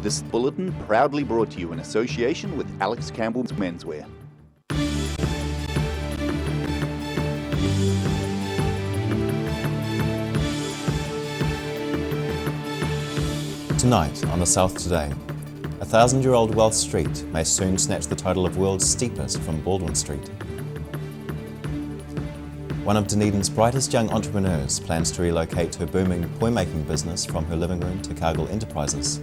This bulletin proudly brought to you in association with Alex Campbell's Menswear. Tonight on the South Today, a 1,000-year-old Welsh street may soon snatch the title of world's steepest from Baldwin Street. One of Dunedin's brightest young entrepreneurs plans to relocate her booming poi-making business from her living room to Cargill Enterprises.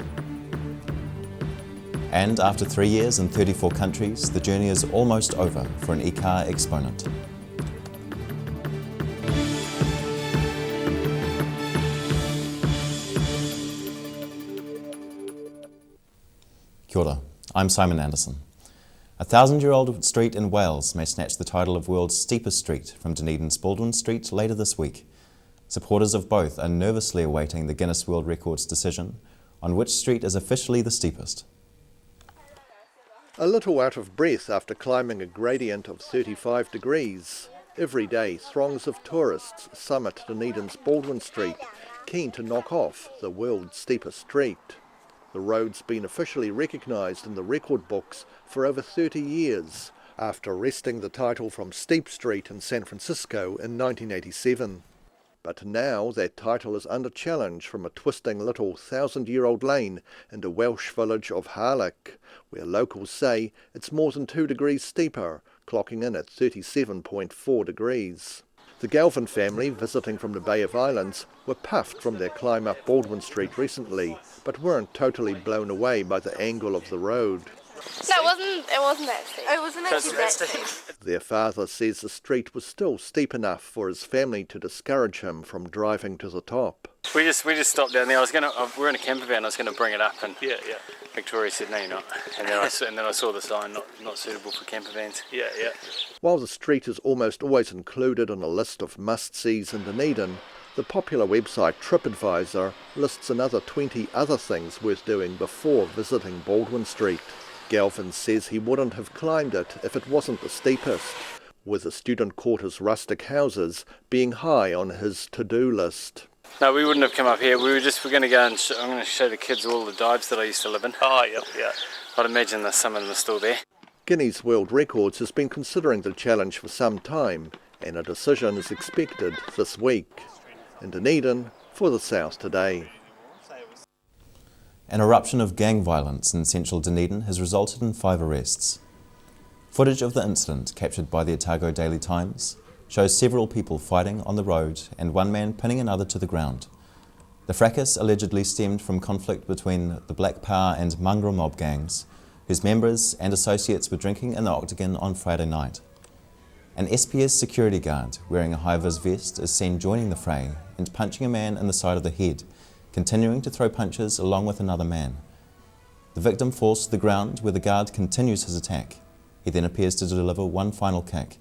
And after 3 years in 34 countries, the journey is almost over for an e-car exponent. Kia ora, I'm Simon Anderson. A 1,000-year-old street in Wales may snatch the title of world's steepest street from Dunedin's Baldwin Street later this week. Supporters of both are nervously awaiting the Guinness World Records decision on which street is officially the steepest. A little out of breath after climbing a gradient of 35 degrees. Every day, throngs of tourists summit Dunedin's Baldwin Street, keen to knock off the world's steepest street. The road's been officially recognised in the record books for over 30 years, after wresting the title from Steep Street in San Francisco in 1987. But now that title is under challenge from a twisting little 1,000-year-old lane in the Welsh village of Harlech, where locals say it's more than 2 degrees steeper, clocking in at 37.4 degrees. The Galvin family, visiting from the Bay of Islands, were puffed from their climb up Baldwin Street recently, but weren't totally blown away by the angle of the road. No, it wasn't that steep. It wasn't actually that steep. Their father says the street was still steep enough for his family to discourage him from driving to the top. We just stopped down there. We're in a camper van. I was going to bring it up, and Victoria said no, you're not. And then I saw the sign, not suitable for camper vans. While the street is almost always included on a list of must-sees in Dunedin, the popular website TripAdvisor lists another 20 other things worth doing before visiting Baldwin Street. Galvin says he wouldn't have climbed it if it wasn't the steepest, with the student quarters' rustic houses being high on his to-do list. No, we wouldn't have come up here. We're going to go and I'm going to show the kids all the dives that I used to live in. Oh, yeah. I'd imagine that some of them are still there. Guinness World Records has been considering the challenge for some time, and a decision is expected this week. In Dunedin, for the South Today. An eruption of gang violence in central Dunedin has resulted in 5 arrests. Footage of the incident, captured by the Otago Daily Times, shows several people fighting on the road and one man pinning another to the ground. The fracas allegedly stemmed from conflict between the Black Power and mongrel mob gangs, whose members and associates were drinking in the Octagon on Friday night. An SPS security guard wearing a high-vis vest is seen joining the fray and punching a man in the side of the head, continuing to throw punches along with another man. The victim falls to the ground where the guard continues his attack. He then appears to deliver one final kick.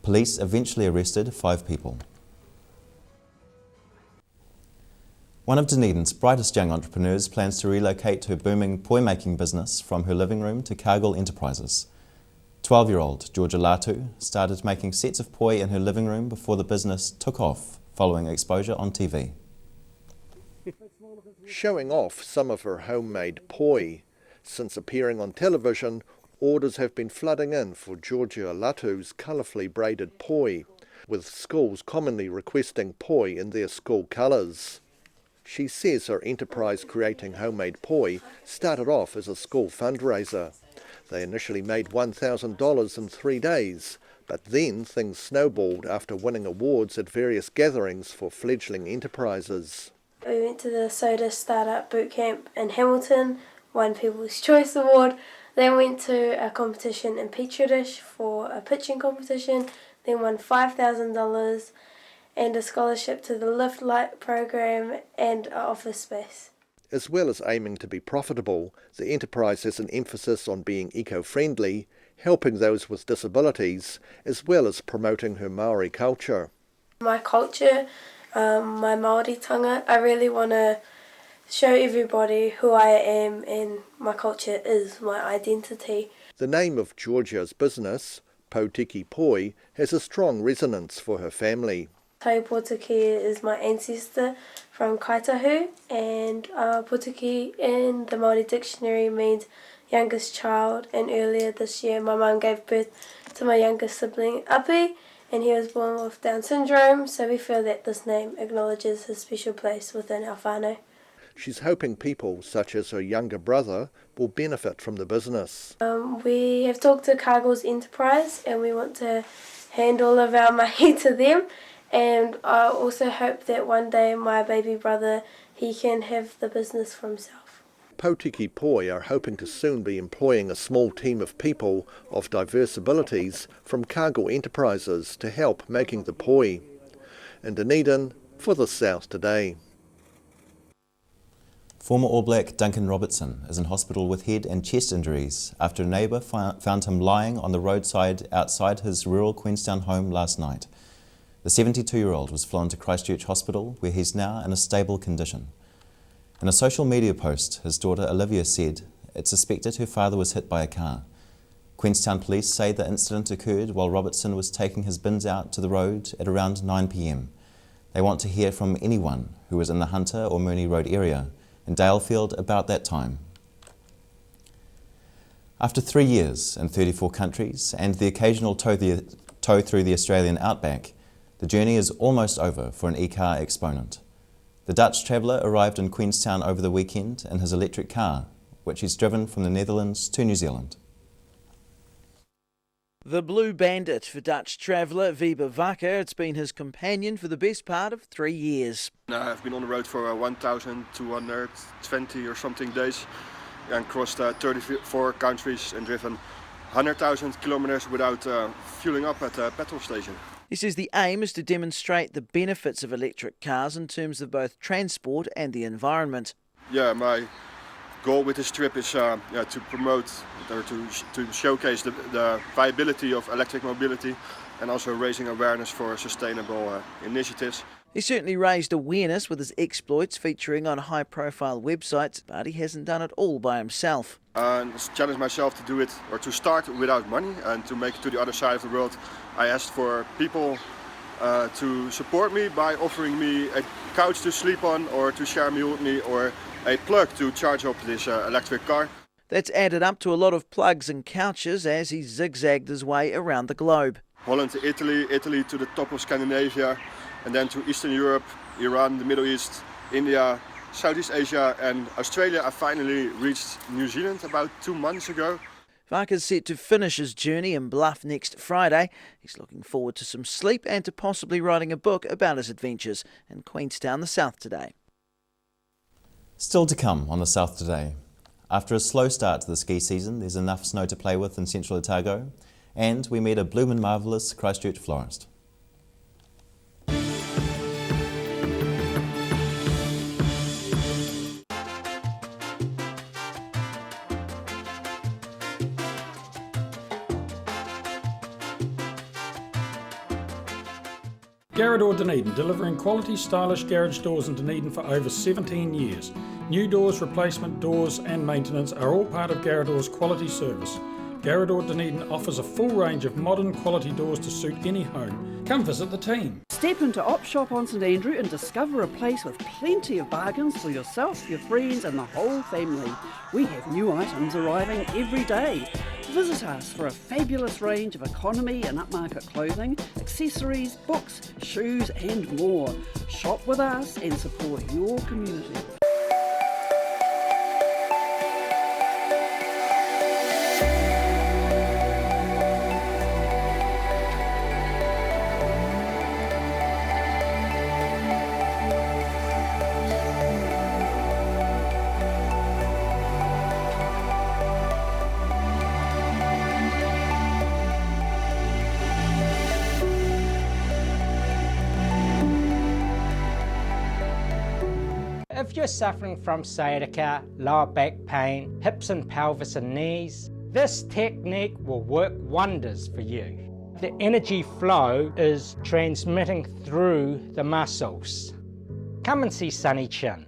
Police eventually arrested 5 people. One of Dunedin's brightest young entrepreneurs plans to relocate her booming poi-making business from her living room to Cargill Enterprises. 12-year-old Georgia Latu started making sets of poi in her living room before the business took off following exposure on TV. Showing off some of her homemade poi. Since appearing on television, orders have been flooding in for Georgia Latu's colourfully braided poi, with schools commonly requesting poi in their school colours. She says her enterprise creating homemade poi started off as a school fundraiser. They initially made $1,000 in 3 days, but then things snowballed after winning awards at various gatherings for fledgling enterprises. We went to the Soda Startup Bootcamp in Hamilton, won People's Choice Award, then went to a competition in Petri Dish for a pitching competition, then won $5,000 and a scholarship to the Lift Light program and an office space. As well as aiming to be profitable, the enterprise has an emphasis on being eco-friendly, helping those with disabilities, as well as promoting her Maori culture. My culture, my Māoritanga, I really want to show everybody who I am, and my culture is my identity. The name of Georgia's business, Potiki Poi, has a strong resonance for her family. Tai Potiki is my ancestor from Kaitahu, and Potiki in the Māori dictionary means youngest child, and earlier this year my mum gave birth to my youngest sibling, Api, and he was born with Down syndrome, so we feel that this name acknowledges his special place within our whānau. She's hoping people, such as her younger brother, will benefit from the business. We have talked to Cargill's Enterprise, and we want to hand all of our mahi to them, and I also hope that one day my baby brother, he can have the business for himself. Potiki Poi are hoping to soon be employing a small team of people of diverse abilities from Cargill Enterprises to help making the poi. In Dunedin, for the South Today. Former All Black Duncan Robertson is in hospital with head and chest injuries after a neighbour found him lying on the roadside outside his rural Queenstown home last night. The 72-year-old was flown to Christchurch Hospital, where he's now in a stable condition. In a social media post, his daughter Olivia said it's suspected her father was hit by a car. Queenstown police say the incident occurred while Robertson was taking his bins out to the road at around 9 p.m. They want to hear from anyone who was in the Hunter or Mooney Road area in Dalefield about that time. After 3 years in 34 countries and the occasional tow through the Australian outback, the journey is almost over for an e-car exponent. The Dutch traveller arrived in Queenstown over the weekend in his electric car, which he's driven from the Netherlands to New Zealand. The Blue Bandit for Dutch traveller Wiebe Wacker. It's been his companion for the best part of 3 years. I've been on the road for 1,220 or something days and crossed 34 countries and driven 100,000 kilometers without fueling up at a petrol station. He says the aim is to demonstrate the benefits of electric cars in terms of both transport and the environment. Yeah, my goal with this trip is to promote or to showcase the viability of electric mobility and also raising awareness for sustainable initiatives. He certainly raised awareness with his exploits featuring on high-profile websites, but he hasn't done it all by himself. And challenged myself to do it or to start without money and to make it to the other side of the world. I asked for people to support me by offering me a couch to sleep on or to share a meal with me or a plug to charge up this electric car. That's added up to a lot of plugs and couches as he zigzagged his way around the globe. Holland to Italy, Italy to the top of Scandinavia, and then to Eastern Europe, Iran, the Middle East, India, Southeast Asia and Australia. I finally reached New Zealand about 2 months ago. Wacker's set to finish his journey in Bluff next Friday. He's looking forward to some sleep and to possibly writing a book about his adventures in Queenstown, the South Today. Still to come on the South Today. After a slow start to the ski season, there's enough snow to play with in central Otago, and we meet a bloomin' marvellous Christchurch florist. Garrador Dunedin, delivering quality, stylish garage doors in Dunedin for over 17 years. New doors, replacement doors and maintenance are all part of Garrador's quality service. Garrador Dunedin offers a full range of modern quality doors to suit any home. Come visit the team. Step into Op Shop on St Andrew and discover a place with plenty of bargains for yourself, your friends and the whole family. We have new items arriving every day. Visit us for a fabulous range of economy and upmarket clothing, accessories, books, shoes and more. Shop with us and support your community. If you're suffering from sciatica, lower back pain, hips and pelvis and knees, this technique will work wonders for you. The energy flow is transmitting through the muscles. Come and see Sunny Chin.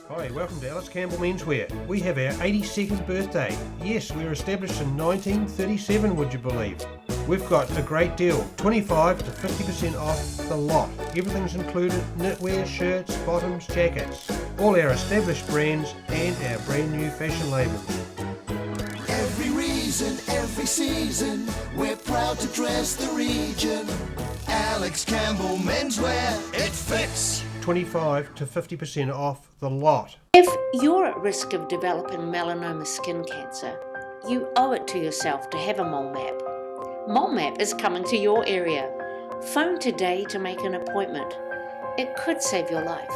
Hi, welcome to Alex Campbell Menswear. We have our 82nd birthday. Yes, we were established in 1937, would you believe? We've got a great deal, 25 to 50% off the lot. Everything's included, knitwear, shirts, bottoms, jackets. All our established brands and our brand new fashion labels. Every reason, every season, we're proud to dress the region. Alex Campbell Menswear, it fits. 25 to 50% off the lot. If you're at risk of developing melanoma skin cancer, you owe it to yourself to have a mole map. Mole Map is coming to your area. Phone today to make an appointment. It could save your life.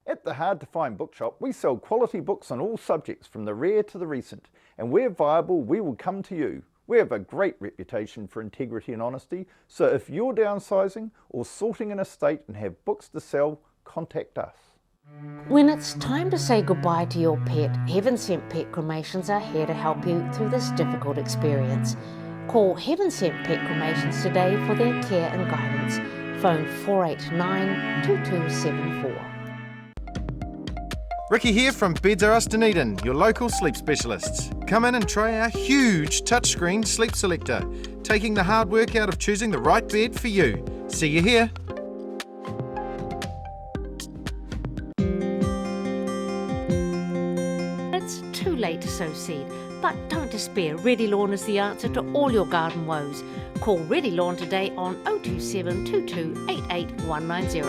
At the Hard to Find Bookshop, we sell quality books on all subjects from the rare to the recent, and where viable, we will come to you. We have a great reputation for integrity and honesty, so if you're downsizing or sorting an estate and have books to sell, contact us. When it's time to say goodbye to your pet, Heaven Sent Pet Cremations are here to help you through this difficult experience. Call Heaven Sent Pet Cremations today for their care and guidance. Phone 489-2274. Ricky here from Beds R Us Dunedin, your local sleep specialists. Come in and try our huge touchscreen sleep selector, taking the hard work out of choosing the right bed for you. See you here. It's too late to sow seed, but don't despair. Ready Lawn is the answer to all your garden woes. Call Ready Lawn today on 027 22 88 190.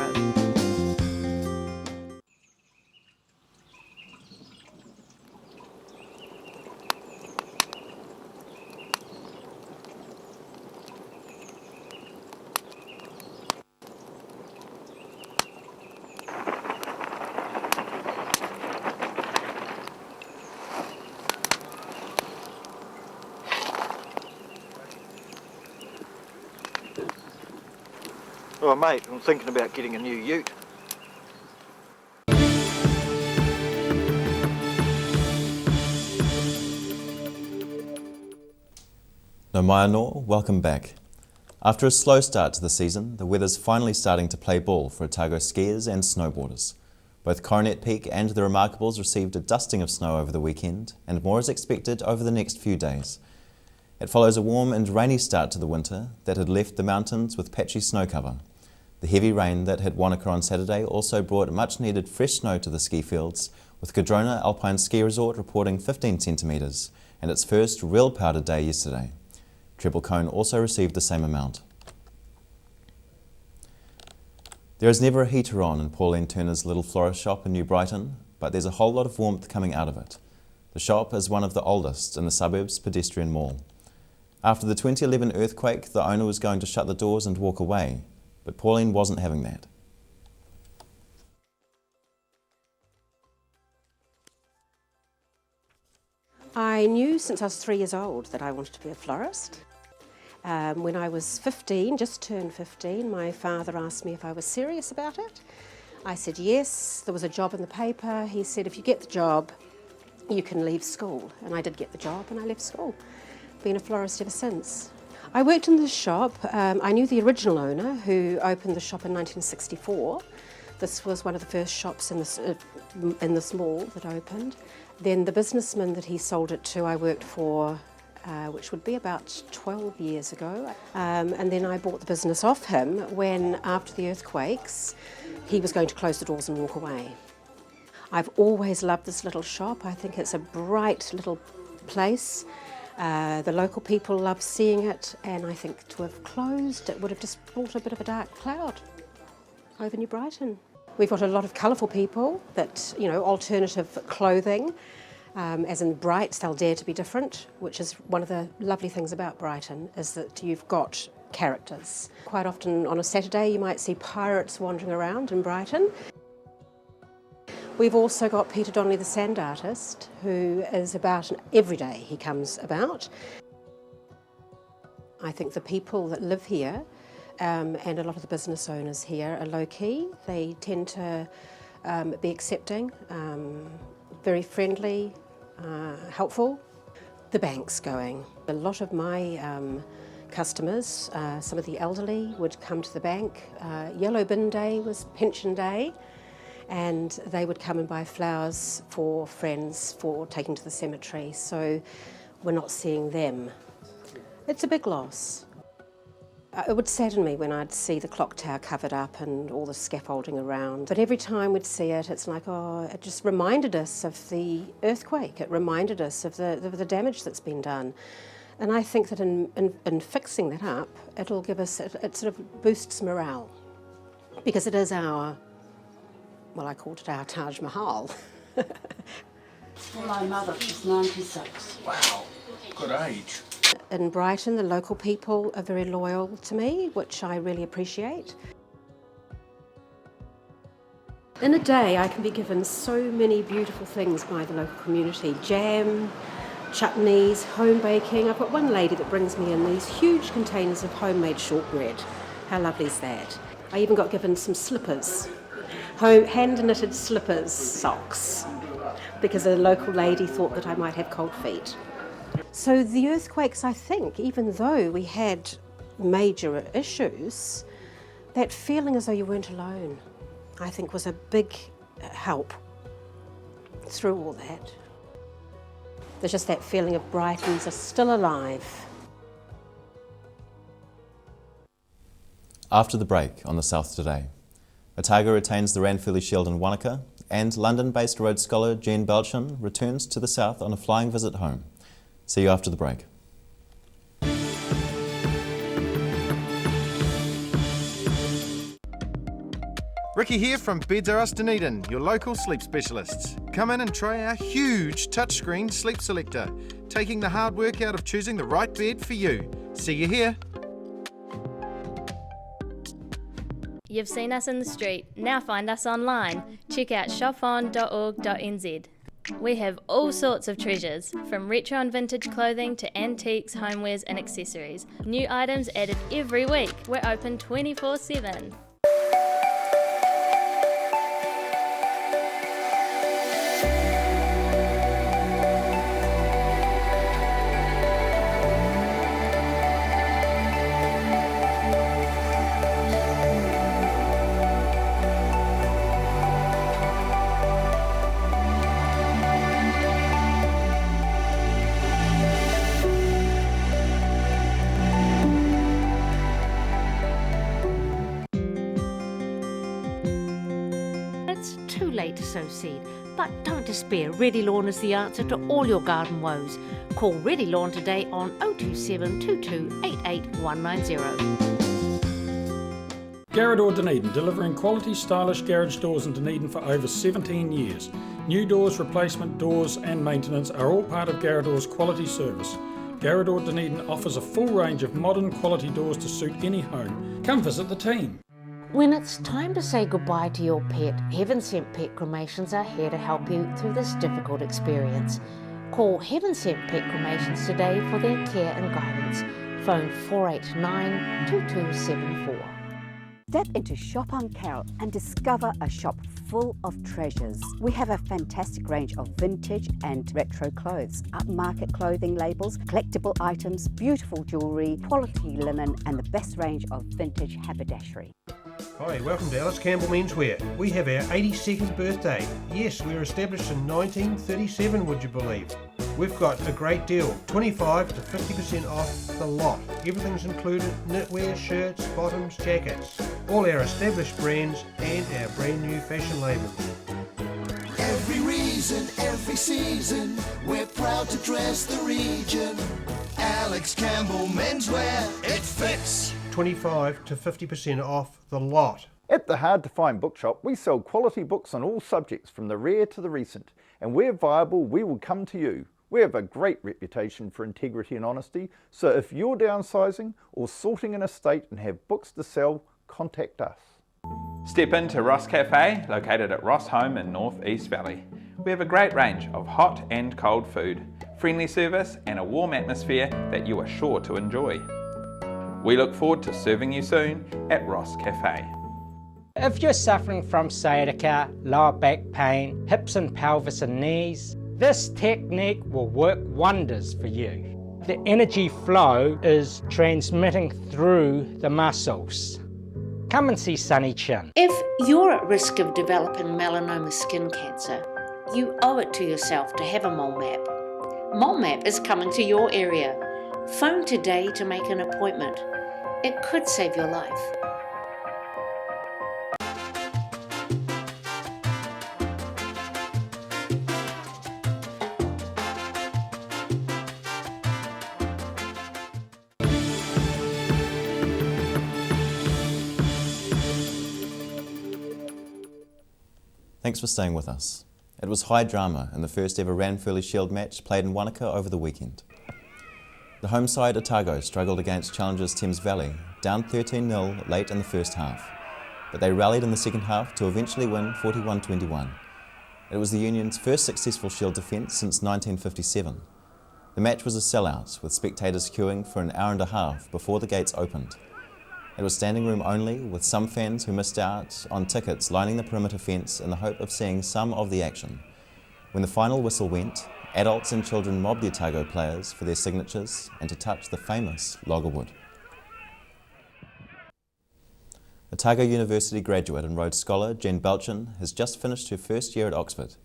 Oh mate, I'm thinking about getting a new ute. No Maya Nor, welcome back. After a slow start to the season, the weather's finally starting to play ball for Otago skiers and snowboarders. Both Coronet Peak and the Remarkables received a dusting of snow over the weekend, and more is expected over the next few days. It follows a warm and rainy start to the winter that had left the mountains with patchy snow cover. The heavy rain that hit Wanaka on Saturday also brought much needed fresh snow to the ski fields, with Cardrona Alpine Ski Resort reporting 15 centimetres and its first real powder day yesterday. Treble Cone also received the same amount. There is never a heater on in Pauline Turner's little florist shop in New Brighton, but there's a whole lot of warmth coming out of it. The shop is one of the oldest in the suburb's pedestrian mall. After the 2011 earthquake, the owner was going to shut the doors and walk away, but Pauline wasn't having that. I knew since I was 3 years old that I wanted to be a florist. When I was 15, just turned 15, my father asked me if I was serious about it. I said yes. There was a job in the paper. He said, if you get the job, you can leave school. And I did get the job and I left school. Been a florist ever since. I worked in the shop. I knew the original owner who opened the shop in 1964. This was one of the first shops in this mall that opened. Then the businessman that he sold it to I worked for, which would be about 12 years ago. And then I bought the business off him when, after the earthquakes, he was going to close the doors and walk away. I've always loved this little shop. I think it's a bright little place. The local people love seeing it, and I think to have closed it would have just brought a bit of a dark cloud over New Brighton. We've got a lot of colourful people that, you know, alternative clothing, as in bright, they'll dare to be different, which is one of the lovely things about Brighton, is that you've got characters. Quite often on a Saturday you might see pirates wandering around in Brighton. We've also got Peter Donnelly, the sand artist, who is about every day he comes about. I think the people that live here and a lot of the business owners here are low-key. They tend to be accepting, very friendly, helpful. The bank's going. A lot of my customers, some of the elderly, would come to the bank. Yellow bin day was pension day, and they would come and buy flowers for friends for taking to the cemetery. So we're not seeing them It's a big loss. It would sadden me when I'd see the clock tower covered up and all the scaffolding around. But every time we'd see it, it's like, oh, it just reminded us of the earthquake. It reminded us of the damage that's been done. And I think that in fixing that up, it'll give us, it sort of boosts morale. Because it is our, well, I called it our Taj Mahal. Well, my mother, she's 96. Wow, good age. In Brighton, the local people are very loyal to me, which I really appreciate. In a day, I can be given so many beautiful things by the local community. Jam, chutneys, home baking. I've got one lady that brings me in these huge containers of homemade shortbread. How lovely is that? I even got given some slippers, hand-knitted slippers, socks, because a local lady thought that I might have cold feet. So the earthquakes, I think, even though we had major issues, that feeling as though you weren't alone, I think was a big help through all that. There's just that feeling of Brightons are still alive. After the break on the South Today, Otago retains the Ranfurly Shield in Wanaka, and London-based Rhodes Scholar Jean Belchin returns to the South on a flying visit home. See you after the break. Ricky here from Beds R Us Dunedin, your local sleep specialists. Come in and try our huge touchscreen sleep selector, taking the hard work out of choosing the right bed for you. See you here. You've seen us in the street, now find us online. Check out shopon.org.nz. We have all sorts of treasures, from retro and vintage clothing to antiques, homewares and accessories. New items added every week. We're open 24/7. It's too late to sow seed, but don't despair. Ready Lawn is the answer to all your garden woes. Call Ready Lawn today on 027 22 88 190. Garrador Dunedin, delivering quality, stylish garage doors in Dunedin for over 17 years. New doors, replacement doors and maintenance are all part of Garrador's quality service. Garrador Dunedin offers a full range of modern quality doors to suit any home. Come visit the team. When it's time to say goodbye to your pet, Heaven Sent Pet Cremations are here to help you through this difficult experience. Call Heaven Sent Pet Cremations today for their care and guidance. Phone 489 2274. Step into Shop on Carol and discover a shop full of treasures. We have a fantastic range of vintage and retro clothes, upmarket clothing labels, collectible items, beautiful jewellery, quality linen and the best range of vintage haberdashery. Hi, welcome to Alice Campbell Menswear. We have our 82nd birthday. Yes, we were established in 1937, would you believe? We've got a great deal, 25 to 50% off the lot. Everything's included, knitwear, shirts, bottoms, jackets. All our established brands and our brand new fashion labels. Every reason, every season, we're proud to dress the region. Alex Campbell Menswear, it fits. 25 to 50% off the lot. At the Hard to Find Bookshop, we sell quality books on all subjects from the rare to the recent, and where viable, we will come to you. We have a great reputation for integrity and honesty, so if you're downsizing or sorting an estate and have books to sell, contact us. Step into Ross Cafe, located at Ross Home in North East Valley. We have a great range of hot and cold food, friendly service and a warm atmosphere that you are sure to enjoy. We look forward to serving you soon at Ross Cafe. If you're suffering from sciatica, lower back pain, hips and pelvis and knees, this technique will work wonders for you. The energy flow is transmitting through the muscles. Come and see Sunny Chin. If you're at risk of developing melanoma skin cancer, you owe it to yourself to have a mole map. Mole map is coming to your area. Phone today to make an appointment. It could save your life. Thanks for staying with us. It was high drama in the first ever Ranfurly Shield match played in Wanaka over the weekend. The home side Otago struggled against challengers Thames Valley, down 13-0 late in the first half, but they rallied in the second half to eventually win 41-21. It was the Union's first successful Shield defence since 1957. The match was a sellout, with spectators queuing for an hour and a half before the gates opened. It was standing room only, with some fans who missed out on tickets lining the perimeter fence in the hope of seeing some of the action. When the final whistle went, adults and children mobbed the Otago players for their signatures and to touch the famous log of wood. Otago University graduate and Rhodes Scholar Jen Belchin has just finished her first year at Oxford.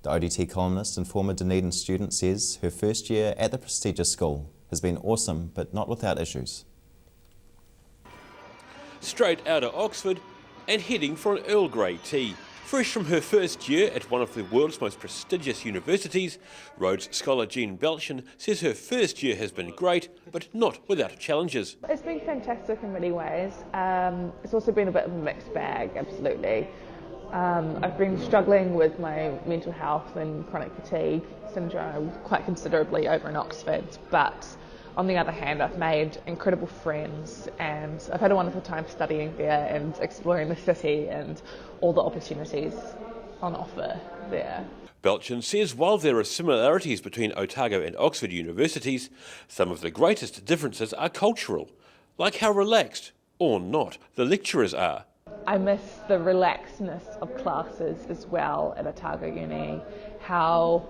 The ODT columnist and former Dunedin student says her first year at the prestigious school has been awesome but not without issues. Straight out of Oxford and heading for an Earl Grey tea. Fresh from her first year at one of the world's most prestigious universities, Rhodes Scholar Jean Belchin says her first year has been great, but not without challenges. It's been fantastic in many ways. It's also been a bit of a mixed bag, absolutely. I've been struggling with my mental health and chronic fatigue syndrome quite considerably over in Oxford, but on the other hand, I've made incredible friends and I've had a wonderful time studying there and exploring the city and all the opportunities on offer there. Belchin says while there are similarities between Otago and Oxford universities, some of the greatest differences are cultural, like how relaxed, or not, the lecturers are. I miss the relaxedness of classes as well at Otago Uni, how,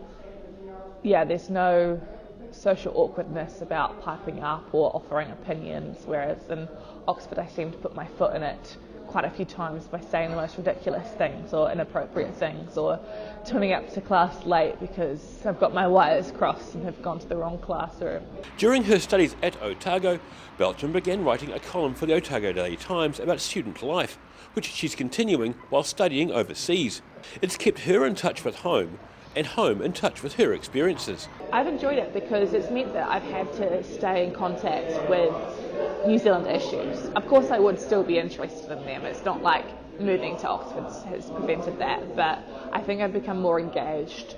there's no social awkwardness about piping up or offering opinions, whereas in Oxford I seem to put my foot in it quite a few times by saying the most ridiculous things or inappropriate things or turning up to class late because I've got my wires crossed and have gone to the wrong classroom. During her studies at Otago, Belchin began writing a column for the Otago Daily Times about student life, which she's continuing while studying overseas. It's kept her in touch with home and home in touch with her experiences. I've enjoyed it because it's meant that I've had to stay in contact with New Zealand issues. Of course I would still be interested in them, it's not like moving to Oxford has prevented that, but I think I've become more engaged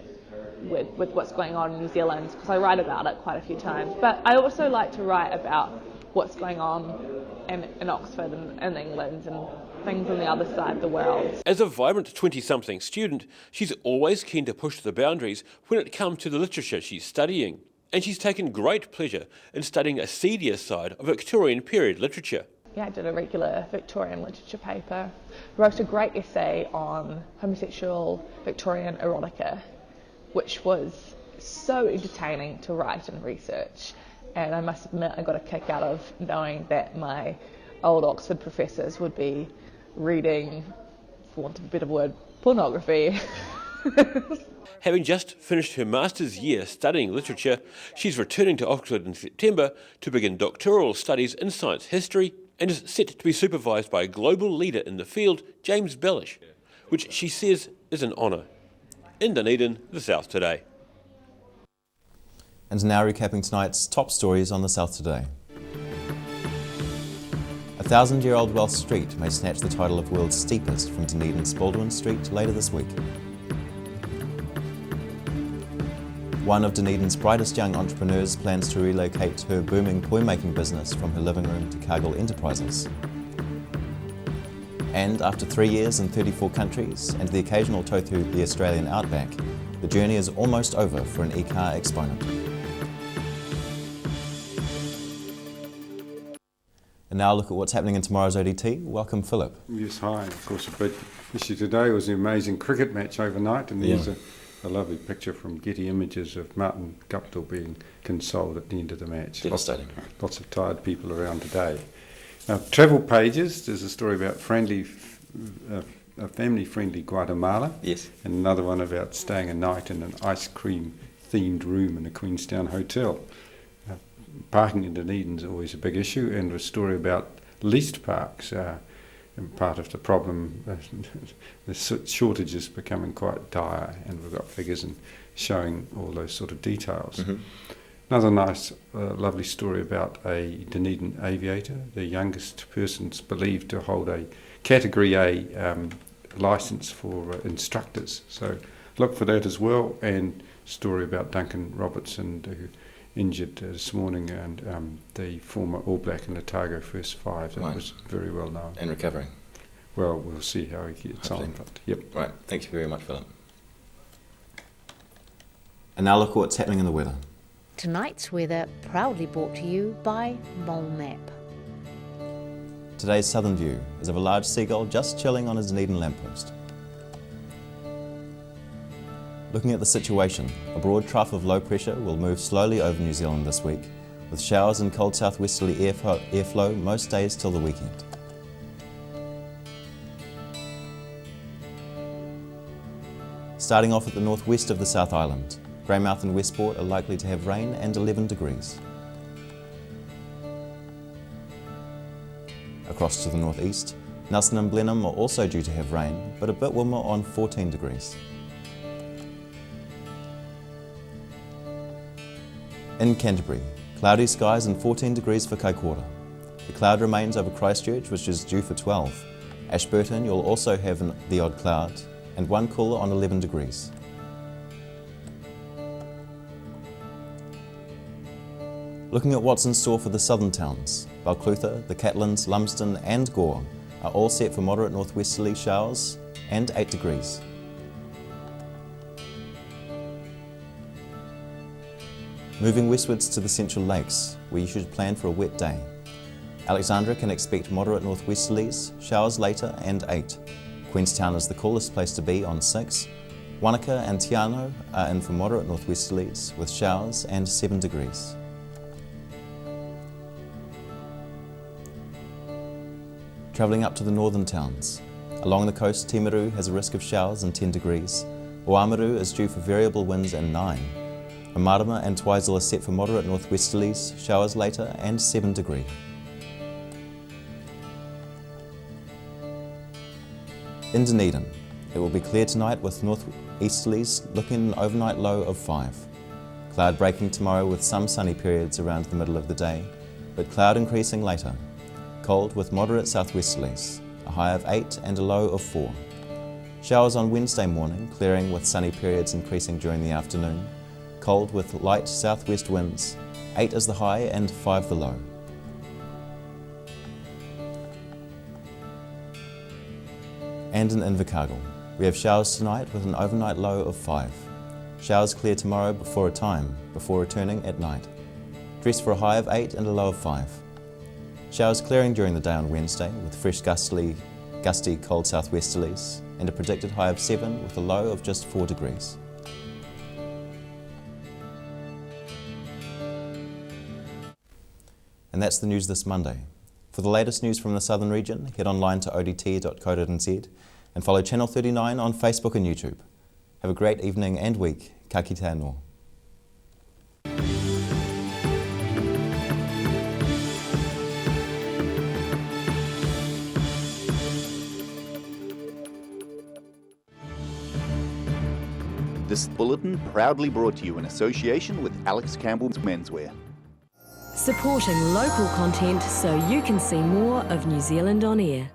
with what's going on in New Zealand because I write about it quite a few times. But I also like to write about what's going on in Oxford and in England and things on the other side of the world. As a vibrant 20-something student, she's always keen to push the boundaries when it comes to the literature she's studying. And she's taken great pleasure in studying a seedier side of Victorian period literature. Yeah, I did a regular Victorian literature paper. Wrote a great essay on homosexual Victorian erotica, which was so entertaining to write and research. And I must admit I got a kick out of knowing that my old Oxford professors would be reading, for want of a better word, pornography. Having just finished her master's year studying literature, she's returning to Oxford in September to begin doctoral studies in science history and is set to be supervised by a global leader in the field, James Bellish, which she says is an honour. In Dunedin, the South Today. And now recapping tonight's top stories on the South Today. 1,000-year-old Welsh Street may snatch the title of world's steepest from Dunedin's Baldwin Street later this week. One of Dunedin's brightest young entrepreneurs plans to relocate her booming poi-making business from her living room to Cargill Enterprises. And after 3 years in 34 countries and the occasional tow through the Australian outback, the journey is almost over for an e-car exponent. And now look at what's happening in tomorrow's ODT. Welcome, Philip. Yes, hi. Of course, a big issue today was the amazing cricket match overnight, and there's a lovely picture from Getty Images of Martin Guptill being consoled at the end of the match. Devastating. Lots of tired people around today. Now, travel pages, there's a story about a family-friendly Guatemala. Yes. And another one about staying a night in an ice cream-themed room in a Queenstown hotel. parking in Dunedin is always a big issue, and a story about leased parks. And part of the problem, the shortage is becoming quite dire, and we've got figures and showing all those sort of details. Mm-hmm. Another nice, lovely story about a Dunedin aviator, the youngest person believed to hold a Category A licence for instructors. So look for that as well, and story about Duncan Robertson, who injured this morning, and the former All Black in the Otago first five. That was very well known. And recovering. Well, we'll see how he gets on. But, yep. Right, thank you very much, Philip. And now look at what's happening in the weather. Tonight's weather proudly brought to you by Mole Map. Today's southern view is of a large seagull just chilling on his Dunedin lamppost. Looking at the situation, a broad trough of low pressure will move slowly over New Zealand this week, with showers and cold southwesterly airflow most days till the weekend. Starting off at the northwest of the South Island, Greymouth and Westport are likely to have rain and 11 degrees. Across to the northeast, Nelson and Blenheim are also due to have rain, but a bit warmer on 14 degrees. In Canterbury, cloudy skies and 14 degrees for Kaikoura. The cloud remains over Christchurch, which is due for 12. Ashburton, you'll also have the odd cloud, and one cooler on 11 degrees. Looking at what's in store for the southern towns, Balclutha, the Catlins, Lumsden and Gore are all set for moderate northwesterly showers and 8 degrees. Moving westwards to the Central Lakes, where you should plan for a wet day. Alexandra can expect moderate northwesterlies, showers later and 8. Queenstown is the coolest place to be on 6. Wanaka and Te Anau are in for moderate northwesterlies with showers and 7 degrees. Travelling up to the northern towns. Along the coast, Timaru has a risk of showers and 10 degrees. Oamaru is due for variable winds and 9. Marama and Twizel are set for moderate northwesterlies, showers later and 7 degrees. In Dunedin, it will be clear tonight with northeasterlies looking at an overnight low of 5. Cloud breaking tomorrow with some sunny periods around the middle of the day, but cloud increasing later. Cold with moderate southwesterlies, a high of 8 and a low of 4. Showers on Wednesday morning, clearing with sunny periods increasing during the afternoon. Cold with light southwest winds, 8 is the high and 5 the low. And in Invercargill, we have showers tonight with an overnight low of 5. Showers clear tomorrow before a time, before returning at night. Dress for a high of 8 and a low of 5. Showers clearing during the day on Wednesday with fresh gusty cold southwesterlies and a predicted high of 7 with a low of just 4 degrees. And that's the news this Monday. For the latest news from the southern region, head online to odt.co.nz and follow Channel 39 on Facebook and YouTube. Have a great evening and week. Ka kite anō. This bulletin proudly brought to you in association with Alex Campbell's Menswear. Supporting local content so you can see more of New Zealand on air.